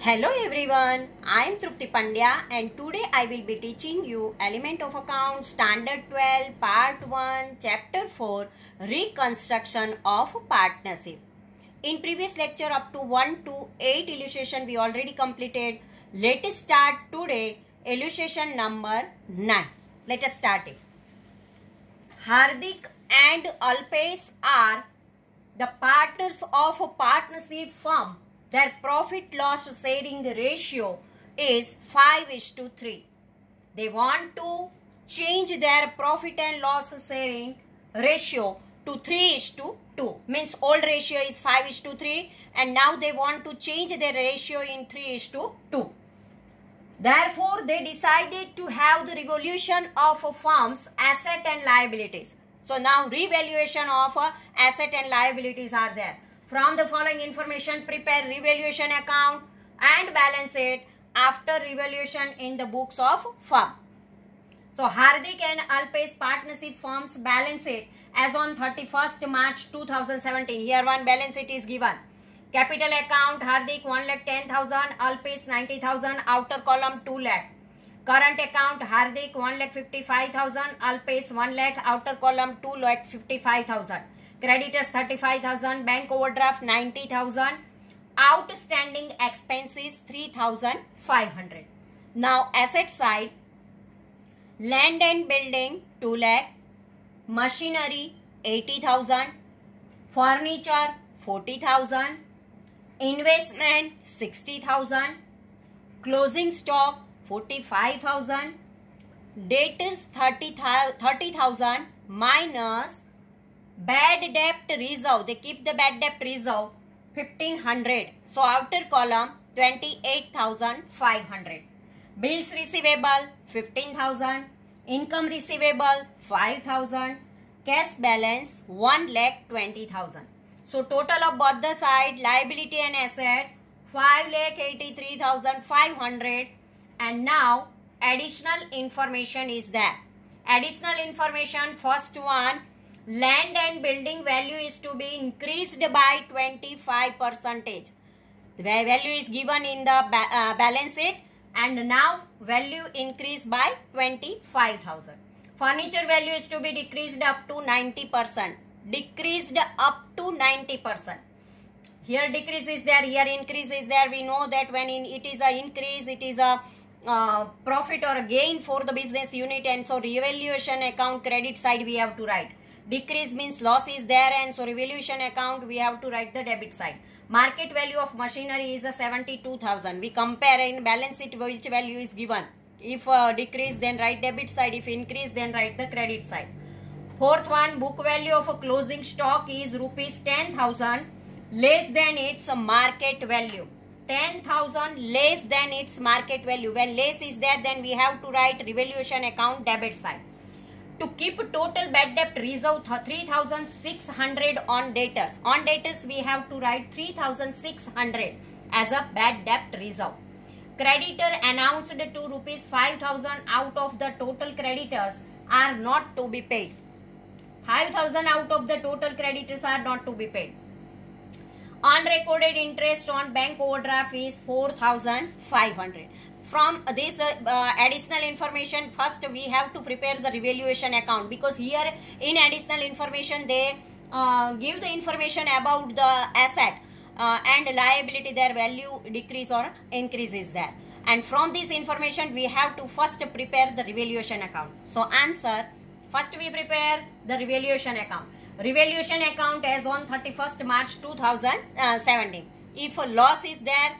Hello everyone, I am Trupti Pandya and today I will be teaching you Element of Account Standard 12 Part 1 Chapter 4 Reconstruction of Partnership. In previous lecture up to 1 to 8 illustration we already completed. Let us start today illustration number 9. Let us start it. Hardik and Alpesh are the partners of a partnership firm. Their profit-loss sharing ratio is 5:3. They want to change their profit and loss sharing ratio to 3:2. Means old ratio is 5:3 and now they want to change their ratio in 3:2. Therefore, they decided to have the revaluation of a firm's asset and liabilities. So now revaluation of asset and liabilities are there. From the following information, prepare revaluation account and balance it after revaluation in the books of firm. So Hardik and Alpesh partnership firms balance sheet as on 31st March 2017. Here one balance sheet is given. Capital account Hardik 1,10,000, Alpesh 90,000, outer column 2 lakh. Current account Hardik 1,55,000, Alpesh 1 lakh, outer column 2,55,000. Creditors 35,000, bank overdraft 90,000, outstanding expenses 3,500. Now asset side, land and building 2 lakh, machinery 80,000, furniture 40,000, investment 60,000, closing stock 45,000, debtors 30,000 minus bad debt reserve. They keep the bad debt reserve 1,500. So outer column 28,500. Bills receivable 15,000. Income receivable 5,000. Cash balance 1,20,000. So total of both the side liability and asset 5,83,500. And now additional information is there. Additional information, first one, land and building value is to be increased by 25%. The value is given in the balance sheet and now value increased by 25,000. Furniture value is to be decreased up to 90%. Decreased up to 90%. Here decrease is there, here increase is there. We know that when it is a increase, it is a profit or a gain for the business unit, and so revaluation account credit side we have to write. Decrease means loss is there, and so revaluation account we have to write the debit side. Market value of machinery is a 72,000. We compare in balance sheet which value is given. If decrease then write debit side, if increase then write the credit side. Fourth one, book value of a closing stock is rupees 10,000 less than its market value. 10,000 less than its market value. When less is there, then we have to write revaluation account debit side. To keep total bad debt reserve 3,600 on debtors. On debtors we have to write 3,600 as a bad debt reserve. Creditor announced to rupees 5,000 out of the total creditors are not to be paid. 5,000 out of the total creditors are not to be paid. Unrecorded interest on bank overdraft is 4,500. From this additional information, first we have to prepare the revaluation account, because here in additional information they give the information about the asset and liability, their value decrease or increase is there. And from this information we have to first prepare the revaluation account. So answer, first we prepare the revaluation account. Revaluation account as on 31st March 2017. If a loss is there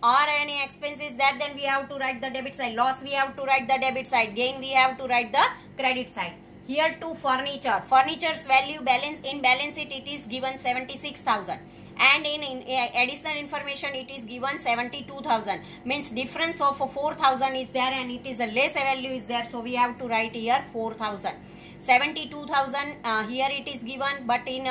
or any expense is there, then we have to write the debit side. Loss we have to write the debit side. Gain we have to write the credit side. Here to furniture. Furniture's value balance in balance sheet it is given 76,000. And in additional information it is given 72,000. Means difference of 4,000 is there and it is a less value is there. So we have to write here 4,000. 72,000 here it is given, but in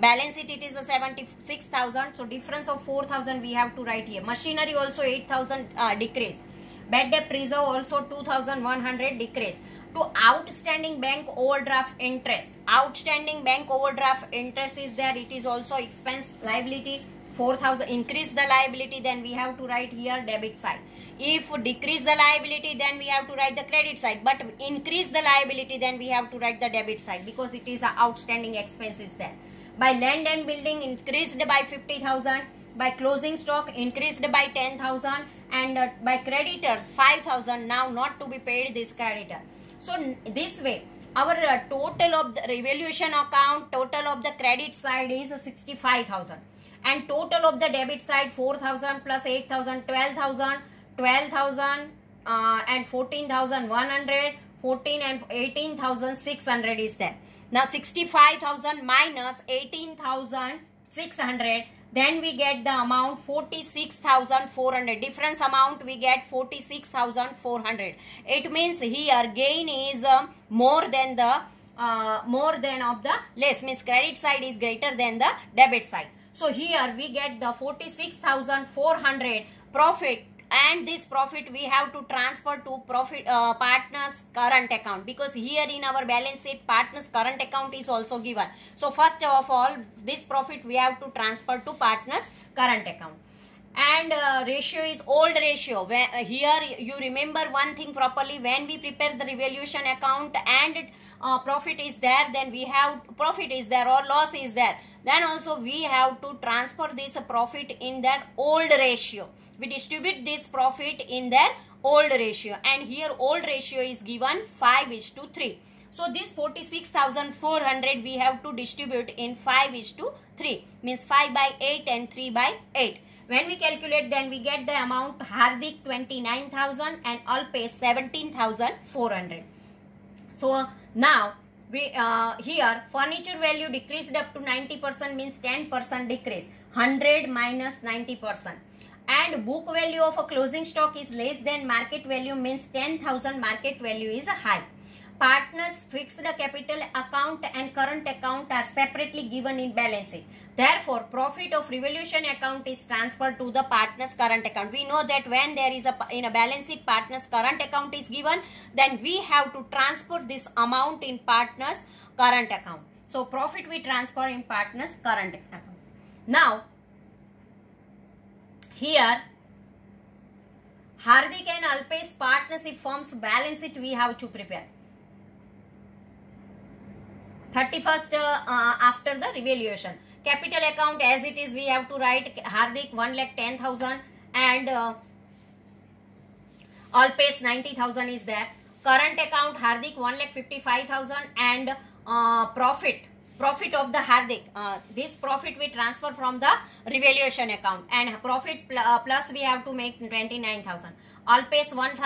balance sheet it is a 76,000. So difference of 4,000 we have to write here. Machinery also 8,000 decrease. Bad debt reserve also 2,100 decrease. To outstanding bank overdraft interest. Outstanding bank overdraft interest is there. It is also expense liability 4,000 increase the liability, then we have to write here debit side. If decrease the liability, then we have to write the credit side, but increase the liability, then we have to write the debit side, because it is a outstanding expenses there. By land and building increased by 50,000, by closing stock increased by 10,000, and by creditors 5,000 now not to be paid this creditor. So this way our total of the revaluation account, total of the credit side is 65,000, and total of the debit side 4,000 plus 8,000, 12,000, 12,000 and 14,100, 14 and 18,600 is there. Now 65,000 minus 18,600, then we get the amount 46,400. Difference amount we get 46,400. It means here gain is more than of the less, means credit side is greater than the debit side. So here we get the 46,400 profit, and this profit we have to transfer to partners current account, because here in our balance sheet partners current account is also given. So first of all this profit we have to transfer to partners current account. And ratio is old ratio. Here you remember one thing properly, when we prepare the revaluation account and profit is there, then we have profit is there or loss is there, then also we have to transfer this profit in that old ratio. We distribute this profit in their old ratio, and here old ratio is given 5:3. So this 46,400 we have to distribute in 5:3, means 5/8 and 3/8. When we calculate, then we get the amount Hardik 29,000 and Alpesh 17,400. So now we here furniture value decreased up to 90%, means 10% decrease, 100 minus 90%. And book value of a closing stock is less than market value, means 10,000 market value is high. Partners fixed capital account and current account are separately given in balance sheet. Therefore, profit of revaluation account is transferred to the partners current account. We know that when there is in a balance sheet partners current account is given, then we have to transfer this amount in partners current account. So profit we transfer in partners current account. Now here Hardik and Alpesh partnership firms balance sheet we have to prepare. 31st after the revaluation. Capital account as it is we have to write Hardik 1,10,000 and Alpesh 90,000 is there. Current account Hardik 1,55,000 and profit of the Hardik. This profit we transfer from the revaluation account, and profit plus we have to make 29,000. Alpesh 1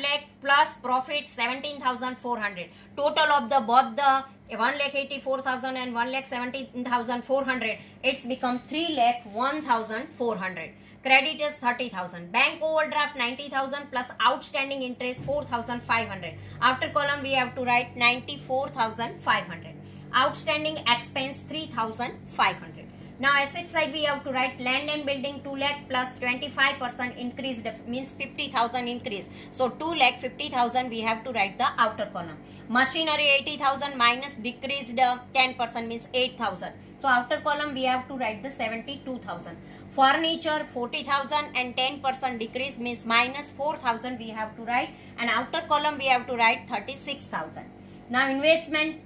lakh plus profit 17,400. Total of the both the 1,84,000 and 1,17,400. It's become 3,01,400. Creditors 30,000. Bank overdraft 90,000 plus outstanding interest 4,500. Outer column we have to write 94,500. Outstanding expense 3,500. Now asset side we have to write land and building 2 lakh plus 25% increase, means 50,000 increase. So 2,50,000 we have to write the outer column. Machinery 80,000 minus decreased 10%, means 8,000. So outer column we have to write the 72,000. Furniture 40,000 and 10% decrease, means minus 4,000 we have to write, and outer column we have to write 36,000. Now investment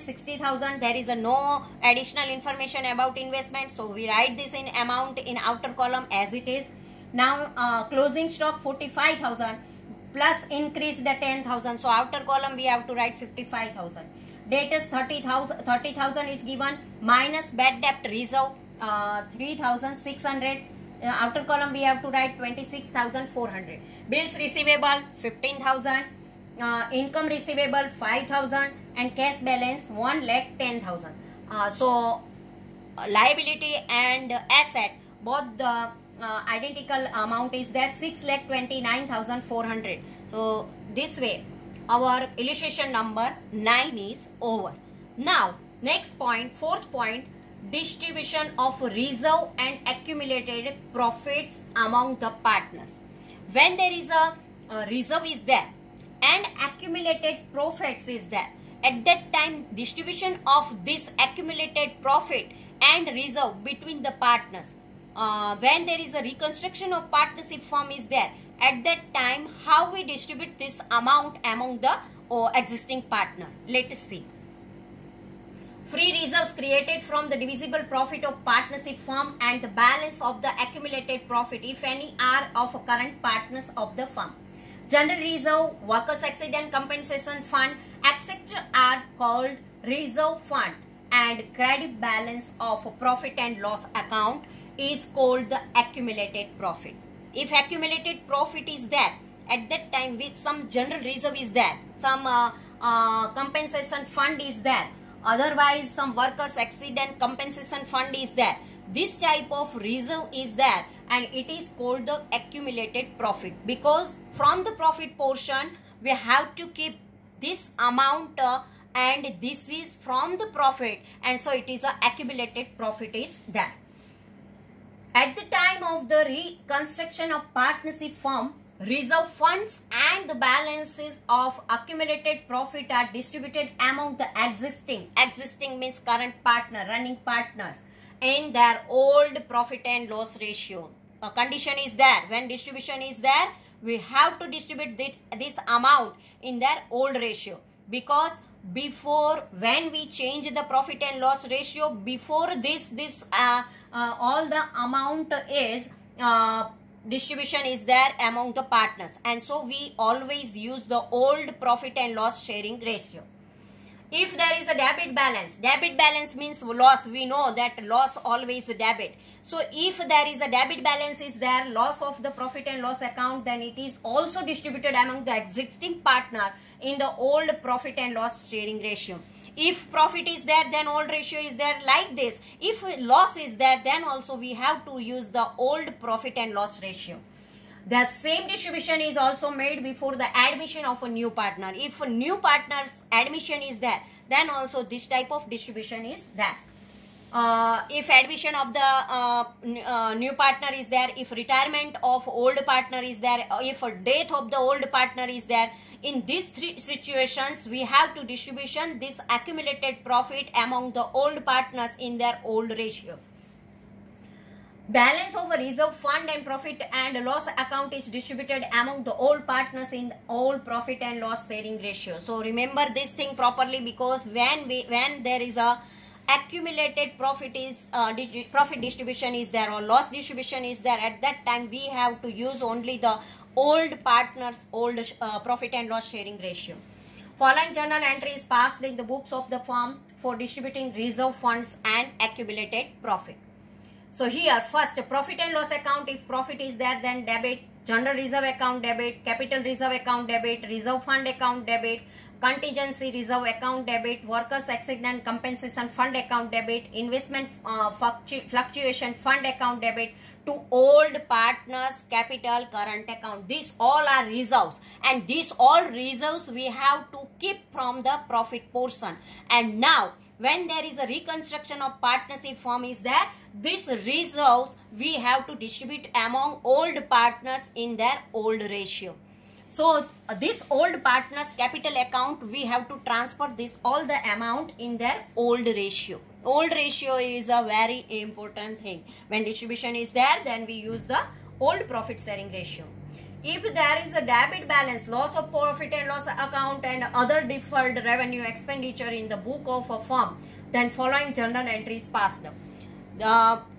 60,000. There is no additional information about investment, so we write this in amount in outer column as it is. Now closing stock 45,000 plus increased 10,000, so outer column we have to write 55,000. Debtors 30,000 is given, minus bad debt reserve 3,600. Outer column we have to write 26,400. Bills receivable 15,000. Income receivable 5,000 and cash balance 1,10,000. So liability and asset both the identical amount is there, 6,29,400. So this way our illustration number 9 is over. Now next point, fourth point, distribution of reserve and accumulated profits among the partners. When there is a reserve is there and accumulated profits is there, at that time distribution of this accumulated profit and reserve between the partners. When there is a reconstruction of partnership firm is there, at that time how we distribute this amount among the existing partner. Let us see. Free reserves created from the divisible profit of partnership firm and the balance of the accumulated profit, if any, are of current partners of the firm. General reserve, workers' accident compensation fund, etc. are called reserve fund, and credit balance of profit and loss account is called the accumulated profit. If accumulated profit is there, at that time with some general reserve is there, some compensation fund is there, otherwise some workers accident compensation fund is there, this type of reserve is there, and it is called the accumulated profit, because from the profit portion we have to keep this amount and this is from the profit, and so it is a accumulated profit is there. At the time of the reconstruction of partnership firm, reserve funds and the balances of accumulated profit are distributed among the existing means current partner, running partners, in their old profit and loss ratio. A condition is there, when distribution is there, we have to distribute this amount in their old ratio, because before, when we change the profit and loss ratio, before this all the amount is distribution is there among the partners, and so we always use the old profit and loss sharing ratio. If there is a debit balance means loss. We know that loss always debit. So if there is a debit balance is there, loss of the profit and loss account, then it is also distributed among the existing partner in the old profit and loss sharing ratio. If profit is there, then old ratio is there, like this. If loss is there, then also we have to use the old profit and loss ratio. The same distribution is also made before the admission of a new partner. If a new partner's admission is there, then also this type of distribution is there. If admission of the new partner is there, if retirement of old partner is there, if death of the old partner is there, in these three situations we have to distribution this accumulated profit among the old partners in their old ratio. Balance of a reserve fund and profit and loss account is distributed among the old partners in the old profit and loss sharing ratio. So remember this thing properly, because when there is a accumulated profit is profit distribution is there or loss distribution is there, at that time we have to use only the old partners old profit and loss sharing ratio. Following journal entry is passed in the books of the firm for distributing reserve funds and accumulated profit. So here first, profit and loss account, if profit is there then debit, general reserve account debit, capital reserve account debit, reserve fund account debit, contingency reserve account debit, workers accident compensation fund account debit, investment fluctuation fund account debit, to old partners capital current account. These all are reserves, and these all reserves we have to keep from the profit portion. And now when there is a reconstruction of partnership firm is there, these reserves we have to distribute among old partners in their old ratio. So this old partners capital account we have to transfer this all the amount in their old ratio. Old ratio is a very important thing. When distribution is there, then we use the old profit sharing ratio. If there is a debit balance, loss of profit and loss account and other deferred revenue expenditure in the book of a firm, then following journal entries passed.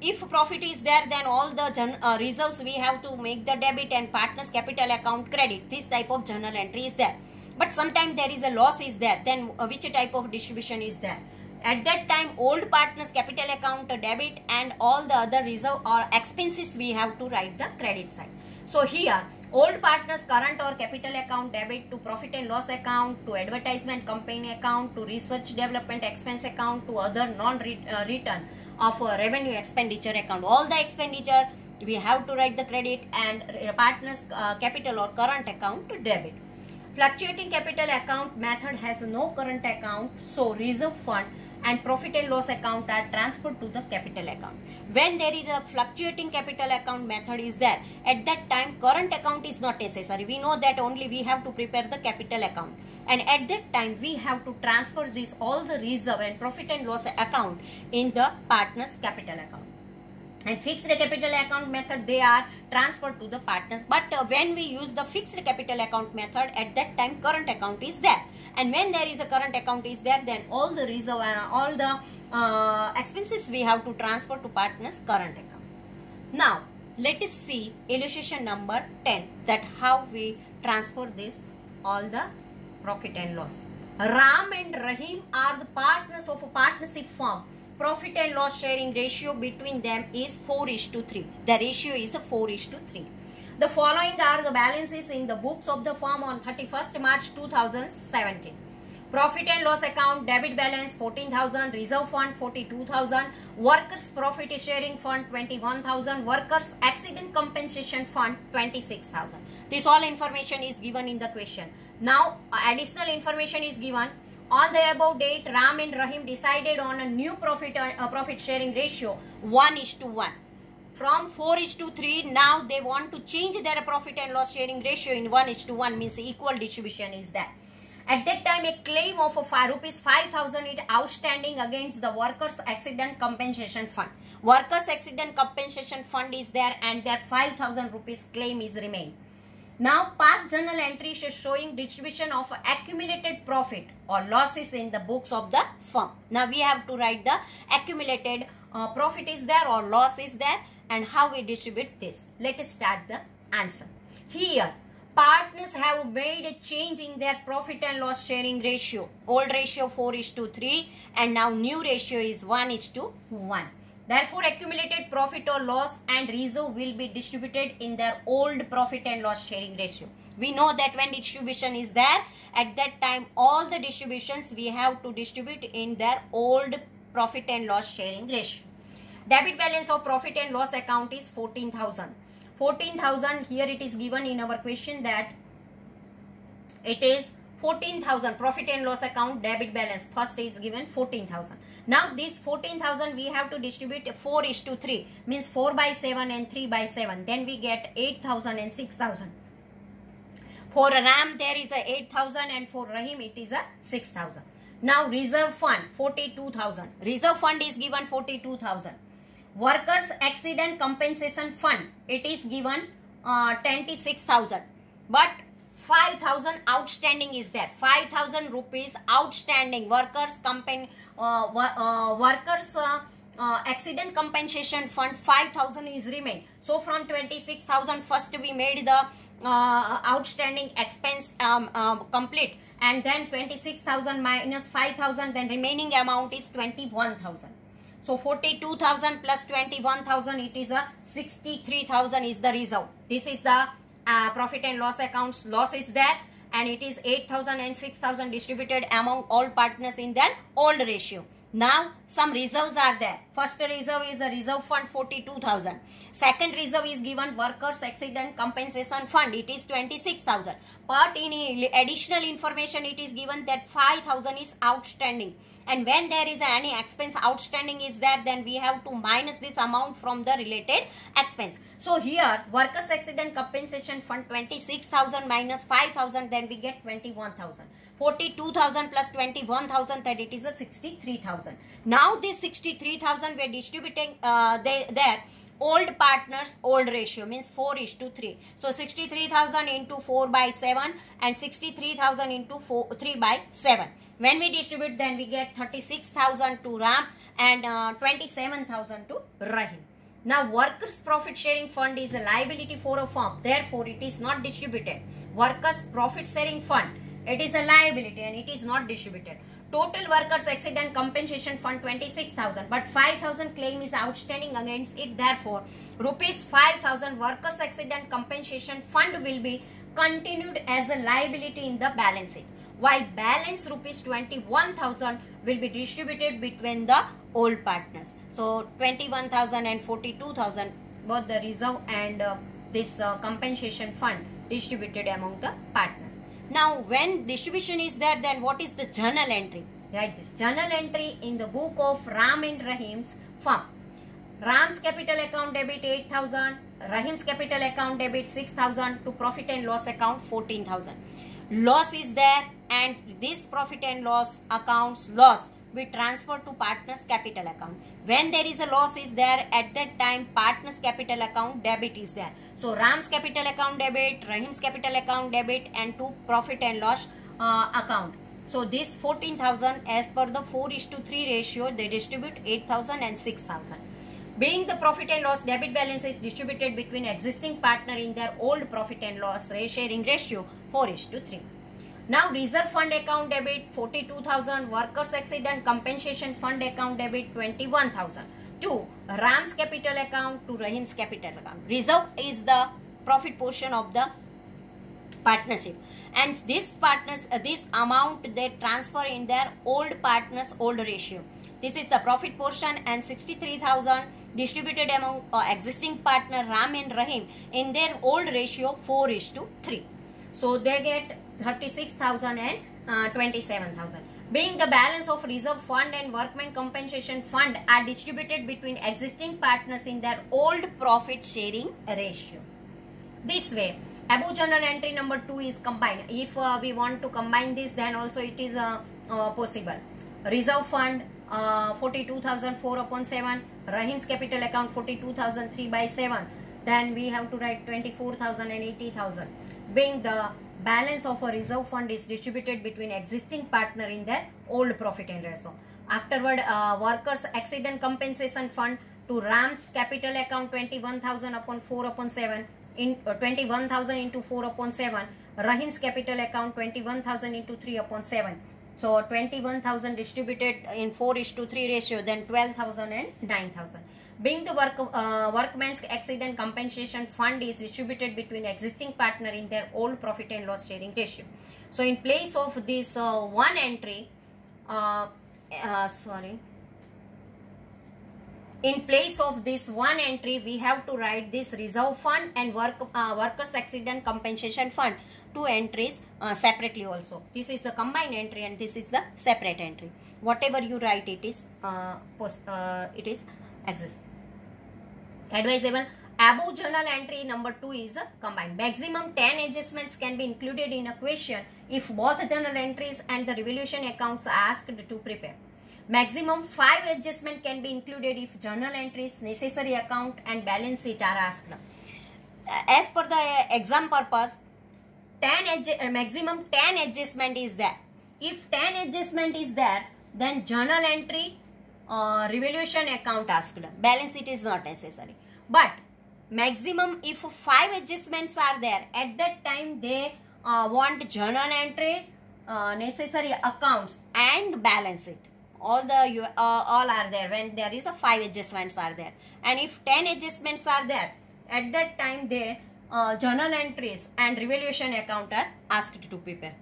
If profit is there, then all the reserves we have to make the debit and partners capital account credit. This type of journal entry is there. But sometimes there is a loss is there, then which type of distribution is there? At that time old partners capital account debit and all the other reserve or expenses we have to write the credit side. So here old partners current or capital account debit to profit and loss account, to advertisement campaign account, to research development expense account, to other non-return of revenue expenditure account. All the expenditure we have to write the credit, and partners capital or current account to debit. Fluctuating capital account method has no current account, so reserve fund and profit and loss account are transferred to the capital account. When there is a fluctuating capital account method is there, at that time current account is not necessary. We know that only we have to prepare the capital account, and at that time we have to transfer this all the reserve and profit and loss account in the partner's capital account. And fixed capital account method, they are transferred to the partners. But when we use the fixed capital account method, at that time current account is there, and when there is a current account is there, then all the reserve and all the expenses we have to transfer to partners current account. Now let us see illustration number 10, that how we transfer this all the profit and loss. Ram and Rahim are the partners of a partnership firm. Profit and loss sharing ratio between them is 4:3. The ratio is 4:3. The following are the balances in the books of the firm on 31st March 2017. Profit and loss account, debit balance 14,000, reserve fund 42,000, workers profit sharing fund 21,000, workers accident compensation fund 26,000. This all information is given in the question. Now additional information is given. On the above date, Ram and Rahim decided on a new profit sharing ratio 1:1. From 4:3, now they want to change their profit and loss sharing ratio in 1:1, means equal distribution is there. At that time, a claim of rupees 5,000 is outstanding against the workers accident compensation fund. Workers accident compensation fund is there, and their 5,000 rupees claim is remain. Now, past journal entries is showing distribution of accumulated profit or losses in the books of the firm. Now, we have to write the accumulated profit is there or loss is there, and how we distribute this. Let us start the answer. Here, partners have made a change in their profit and loss sharing ratio. Old ratio 4:3, and now new ratio is 1:1. Therefore, accumulated profit or loss and reserve will be distributed in their old profit and loss sharing ratio. We know that when distribution is there, at that time all the distributions we have to distribute in their old profit and loss sharing ratio. Debit balance of profit and loss account is 14,000. 14,000, here it is given in our question that it is 14,000 profit and loss account debit balance. First is given 14,000. Now this 14,000 we have to distribute 4:3, means 4/7 and 3/7. Then we get 8,000 and 6,000. For Ram there is a 8,000, and for Rahim it is a 6,000. Now reserve fund 42,000. Reserve fund is given 42,000. Workers accident compensation fund, it is given 26,000. But 5,000 outstanding is there. 5,000 rupees outstanding. Workers accident compensation fund 5,000 is remain. So from 26,000 first we made the outstanding expense complete, and then 26,000 minus 5,000, then remaining amount is 21,000. So 42,000 plus 21,000, it is a 63,000 is the reserve. This is the profit and loss accounts loss is there, and it is 8,000 and 6,000 distributed among all partners in their old ratio. Now some reserves are there. First reserve is a reserve fund 42,000. Second reserve is given workers accident compensation fund, it is 26,000. But in additional information it is given that 5,000 is outstanding, and when there is any expense outstanding is there, then we have to minus this amount from the related expense. So here workers accident compensation fund 26,000 minus 5,000, then we get 21,000. 42,000 plus 21,000, that it is a 63,000. Now this 63,000 we are distributing their old partners old ratio, means 4:3. So 63,000 into 4/7 and 63,000 into 3/7. When we distribute, then we get 36,000 to Ram and 27,000 to Rahim. Now workers profit sharing fund is a liability for a firm, therefore it is not distributed. Workers profit sharing fund, it is a liability and it is not distributed. Total workers accident compensation fund 26,000, but 5,000 claim is outstanding against it, therefore rupees 5,000 workers accident compensation fund will be continued as a liability in the balance sheet, while balance rupees 21,000 will be distributed between the old partners. So 21,000 and 42,000, both the reserve and this compensation fund distributed among the partners. Now when distribution is there, then what is the journal entry? Write this. Journal entry in the book of Ram and Rahim's firm. Ram's capital account debit 8,000. Rahim's capital account debit 6,000 to profit and loss account 14,000. Loss is there, and this profit and loss account's loss we transfer to partner's capital account. When there is a loss is there, at that time partner's capital account debit is there. So Ram's capital account debit, Rahim's capital account debit, and to profit and loss account. So this 14,000 as per the 4:3 ratio, they distribute 8,000 and 6,000. Being the profit and loss debit balance is distributed between existing partner in their old profit and loss sharing ratio 4:3. Now reserve fund account debit 42,000, workers accident compensation fund account debit 21,000 to Ram's capital account, to Rahim's capital account. Reserve is the profit portion of the partnership, and this amount they transfer in their old partner's old ratio. This is the profit portion, and 63,000 distributed among existing partner Ram and Rahim in their old ratio 4:3. So they get 36,000 and 27,000. Being the balance of reserve fund and workman compensation fund are distributed between existing partners in their old profit sharing ratio. This way, above journal entry number 2 is combined. If we want to combine this, then also it is possible. Reserve fund 42,000 4/7, Rahim's capital account 42,000 3/7. Then we have to write 24,000 and 80,000. Being the balance of a reserve fund is distributed between existing partner in their old profit and loss. Afterward, workers accident compensation fund to Ram's capital account 21,000 upon 4/7, in 21,000 into 4/7. Rahim's capital account 21,000 into 3/7. So 21,000 distributed in 4:3 ratio, then 12,000 and 9,000. Being the workman's accident compensation fund is distributed between existing partner in their old profit and loss sharing ratio. So in place of this one entry, in place of this one entry, we have to write this reserve fund and workers accident compensation fund, two entries separately also. This is the combined entry and this is the separate entry. Whatever you write, it is exists. Advisable. Above journal entry number 2 is combined. Maximum 10 adjustments can be included in a question if both journal entries and the revaluation accounts are asked to prepare. Maximum 5 adjustment can be included if journal entries, necessary account and balance sheet are asked. As per the exam purpose, maximum 10 adjustment is there. If 10 adjustment is there, then journal entry, revaluation account asked. Balance sheet is not necessary. But maximum if 5 adjustments are there, at that time they want journal entries, necessary accounts and balance sheet. All are there when there is a 5 adjustments are there. And if 10 adjustments are there, at that time they journal entries and revaluation account are asked to prepare.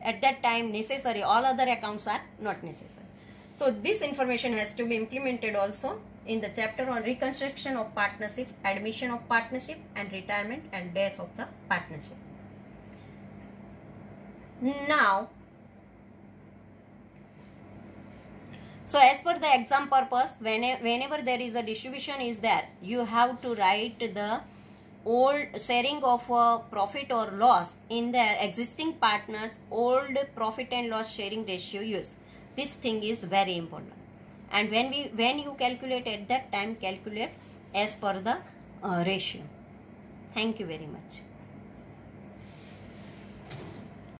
At that time necessary, all other accounts are not necessary. So this information has to be implemented also in the chapter on reconstruction of partnership, admission of partnership and retirement and death of the partnership. Now, so as per the exam purpose, whenever there is a distribution is there, you have to write the old sharing of profit or loss in the existing partners old profit and loss sharing ratio use. This thing is very important, and when you calculate at that time, calculate as per the ratio. Thank you very much.